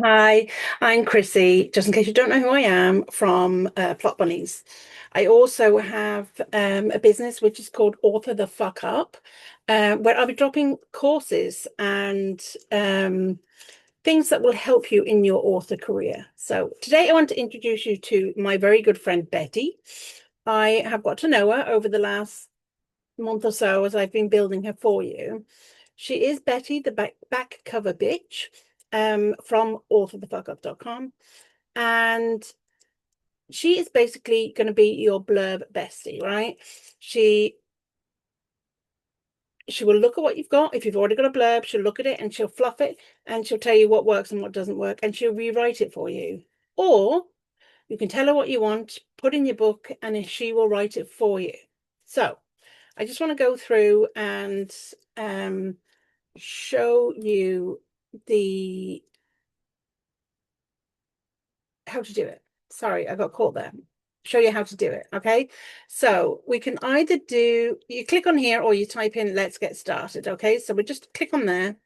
Hi, I'm Chrissy, just in case you don't know who I am, from Plot Bunnies. I also have a business which is called Author the Fuck Up, where I'll be dropping courses and things that will help you in your author career. So today I want to introduce you to my very good friend Betty. I have got to know her over the last month or so as I've been building her for you. She is Betty, the back cover bitch, from authorthefuckup.com. And she is basically going to be your blurb bestie, right? She she will look at what you've got. If you've already got a blurb, she'll look at it and she'll fluff it and she'll tell you what works and what doesn't work, and she'll rewrite it for you. Or you can tell her what you want, put in your book, and she will write it for you. So I just want to go through and show you the how to do it. Sorry, I got caught there. Show you how to do it. Okay. So we can either do, you click on here or you type in, let's get started. Okay. So we just click on there.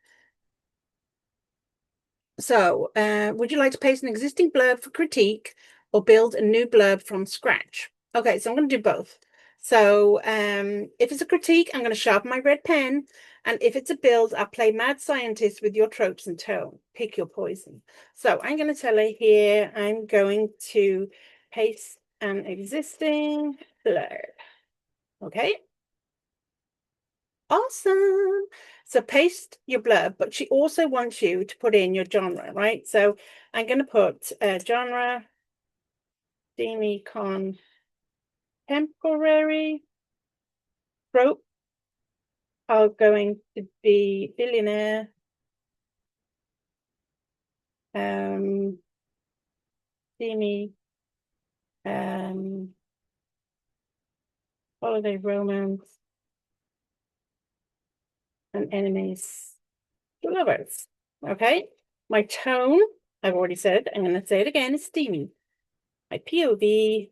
So would you like to paste an existing blurb for critique or build a new blurb from scratch? Okay. So I'm going to do both. So if it's a critique, I'm going to sharpen my red pen. And if it's a build, I'll play mad scientist with your tropes and tone. Pick your poison. So I'm going to tell her here, I'm going to paste an existing blurb. Okay, awesome. So paste your blurb, but she also wants you to put in your genre, right? So I'm going to put genre, steamy contemporary, trope are going to be billionaire, um, steamy, um, holiday romance, and enemies to lovers. Okay. My tone, I've already said, I'm going to say it again, is steamy. My POV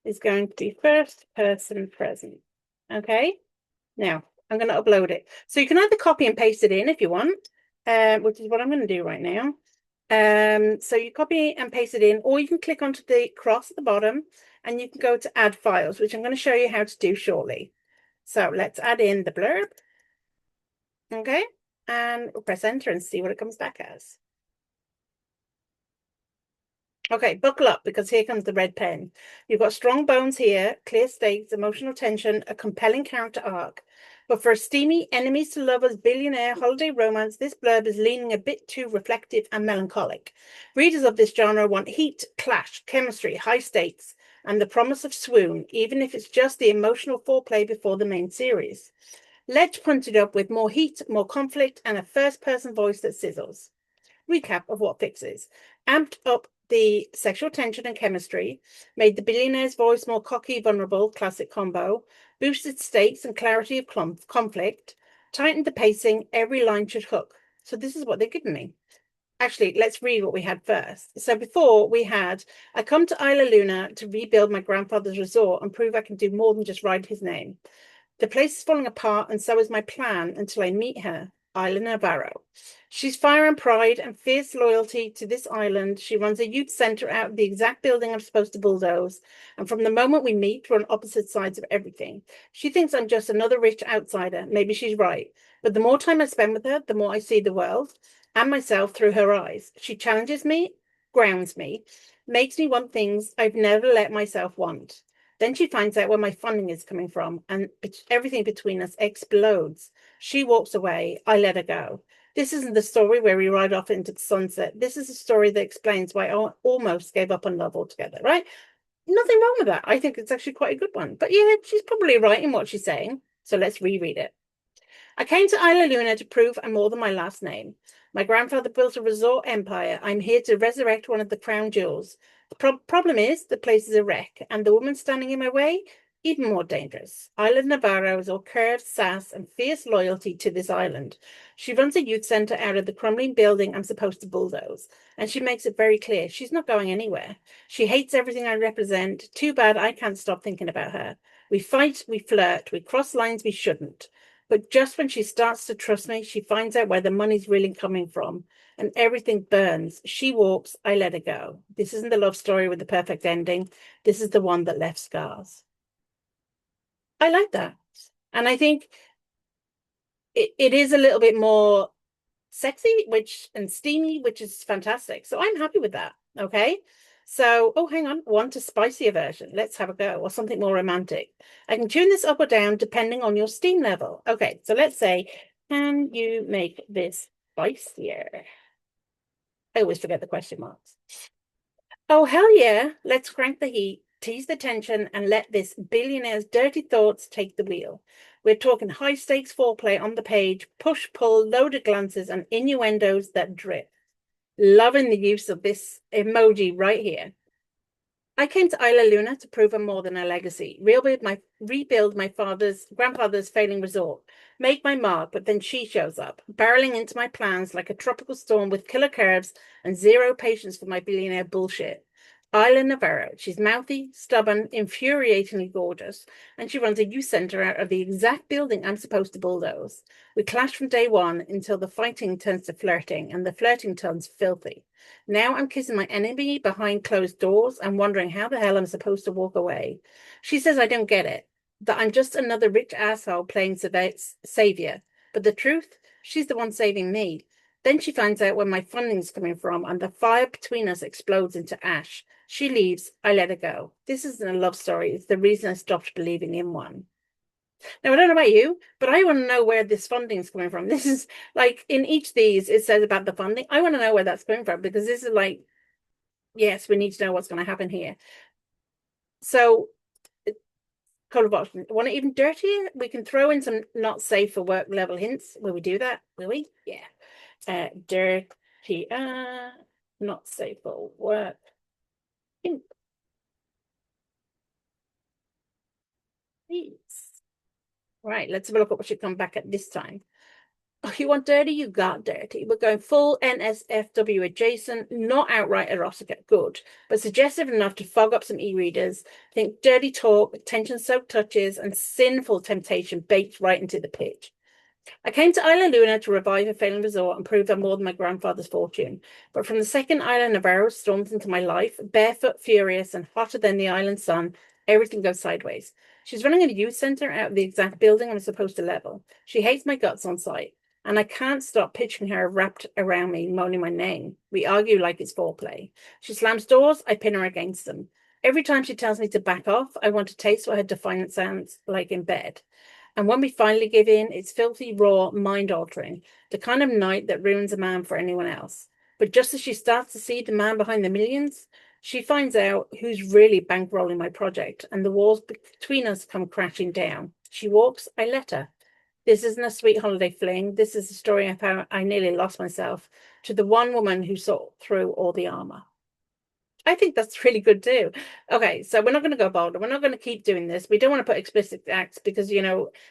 is going to be first person present. Okay. Now I'm going to upload it. So you can either copy and paste it in if you want, which is what I'm going to do right now. So you copy and paste it in, or you can click onto the cross at the bottom and you can go to add files, which I'm going to show you how to do shortly. So let's add in the blurb. Okay. And we'll press enter and see what it comes back as. Okay, buckle up because here comes the red pen. You've got strong bones here, clear stakes, emotional tension, a compelling character arc. But for a steamy enemies to lovers billionaire holiday romance, this blurb is leaning a bit too reflective and melancholic. Readers of this genre want heat, clash, chemistry, high stakes, and the promise of swoon, even if it's just the emotional foreplay before the main series. Let's punt it up with more heat, more conflict, and a first-person voice that sizzles. Recap of what fixes. Amped up the sexual tension and chemistry, made the billionaire's voice more cocky, vulnerable, classic combo, boosted stakes and clarity of conflict, tightened the pacing, every line should hook. So this is what they've given me. Actually, let's read what we had first. So before we had, I come to Isla Luna to rebuild my grandfather's resort and prove I can do more than just ride his name. The place is falling apart, and so is my plan until I meet her, Isla Navarro. She's fire and pride and fierce loyalty to this island. She runs a youth centre out of the exact building I'm supposed to bulldoze. And from the moment we meet, we're on opposite sides of everything. She thinks I'm just another rich outsider. Maybe she's right. But the more time I spend with her, the more I see the world and myself through her eyes. She challenges me, grounds me, makes me want things I've never let myself want. Then she finds out where my funding is coming from, and everything between us explodes. She walks away. I let her go. This isn't the story where we ride off into the sunset. This is a story that explains why I almost gave up on love altogether, right? Nothing wrong with that. I think it's actually quite a good one. But yeah, she's probably right in what she's saying. So let's reread it. I came to Isla Luna to prove I'm more than my last name. My grandfather built a resort empire. I'm here to resurrect one of the crown jewels. The problem is the place is a wreck, and the woman standing in my way, even more dangerous. Isla Navarro is all curves, sass, and fierce loyalty to this island. She runs a youth centre out of the crumbling building I'm supposed to bulldoze, and she makes it very clear she's not going anywhere. She hates everything I represent. Too bad I can't stop thinking about her. We fight, we flirt, we cross lines we shouldn't. But just when she starts to trust me, she finds out where the money's really coming from and everything burns. She walks, I let her go. This isn't the love story with the perfect ending. This is the one that left scars. I like that. And I think it is a little bit more sexy, which and steamy, which is fantastic. So I'm happy with that. Okay. So, oh, hang on, want a spicier version? Let's have a go, or something more romantic. I can tune this up or down depending on your steam level. Okay, so let's say, can you make this spicier? I always forget the question marks. Oh, hell yeah. Let's crank the heat, tease the tension, and let this billionaire's dirty thoughts take the wheel. We're talking high stakes foreplay on the page, push pull, loaded glances, and innuendos that drip. Loving the use of this emoji right here. I came to Isla Luna to prove I'm more than a legacy, rebuild my grandfather's failing resort, make my mark, but then she shows up, barreling into my plans like a tropical storm with killer curves and zero patience for my billionaire bullshit. Isla Navarro. She's mouthy, stubborn, infuriatingly gorgeous, and she runs a youth center out of the exact building I'm supposed to bulldoze. We clash from day one until the fighting turns to flirting and the flirting turns filthy. Now I'm kissing my enemy behind closed doors and wondering how the hell I'm supposed to walk away. She says I don't get it, that I'm just another rich asshole playing savior. But the truth, she's the one saving me. Then she finds out where my funding's coming from, and the fire between us explodes into ash. She leaves, I let her go. This isn't a love story. It's the reason I stopped believing in one. Now, I don't know about you, but I want to know where this funding is coming from. This is like in each of these, it says about the funding. I want to know where that's coming from because this is like, yes, we need to know what's going to happen here. So, couple of options. Want it even dirtier? We can throw in some not safe for work level hints. Will we do that? Will we? Yeah. Dirty, not safe for work. Hints. Right, let's have a look at what should come back at this time. Oh, you want dirty? You got dirty. We're going full NSFW adjacent, not outright erotica. Good, but suggestive enough to fog up some e-readers. Think dirty talk, tension-soaked touches, and sinful temptation baked right into the pitch. I came to Isla Luna to revive a failing resort and prove I'm more than my grandfather's fortune. But from the second Isla Navarro storms into my life, barefoot, furious, and hotter than the island sun, everything goes sideways. She's running a youth center out of the exact building I'm supposed to level. She hates my guts on sight, and I can't stop picturing her wrapped around me, moaning my name. We argue like it's foreplay. She slams doors, I pin her against them. Every time she tells me to back off, I want to taste what her defiance sounds like in bed. And when we finally give in, it's filthy, raw, mind-altering, the kind of night that ruins a man for anyone else. But just as she starts to see the man behind the millions, she finds out who's really bankrolling my project, and the walls between us come crashing down. She walks, I let her. This isn't a sweet holiday fling. This is a story of how I nearly lost myself to the one woman who saw through all the armor. I think that's really good too. Okay, so we're not going to go bolder. We're not going to keep doing this. We don't want to put explicit acts because,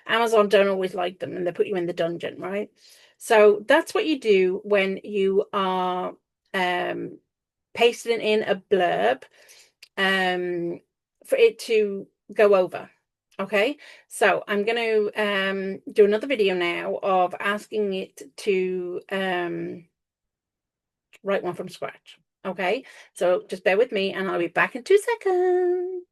Amazon don't always like them and they put you in the dungeon, right? So that's what you do when you are pasting in a blurb for it to go over. Okay, so I'm going to do another video now of asking it to write one from scratch. Okay, so just bear with me and I'll be back in 2 seconds.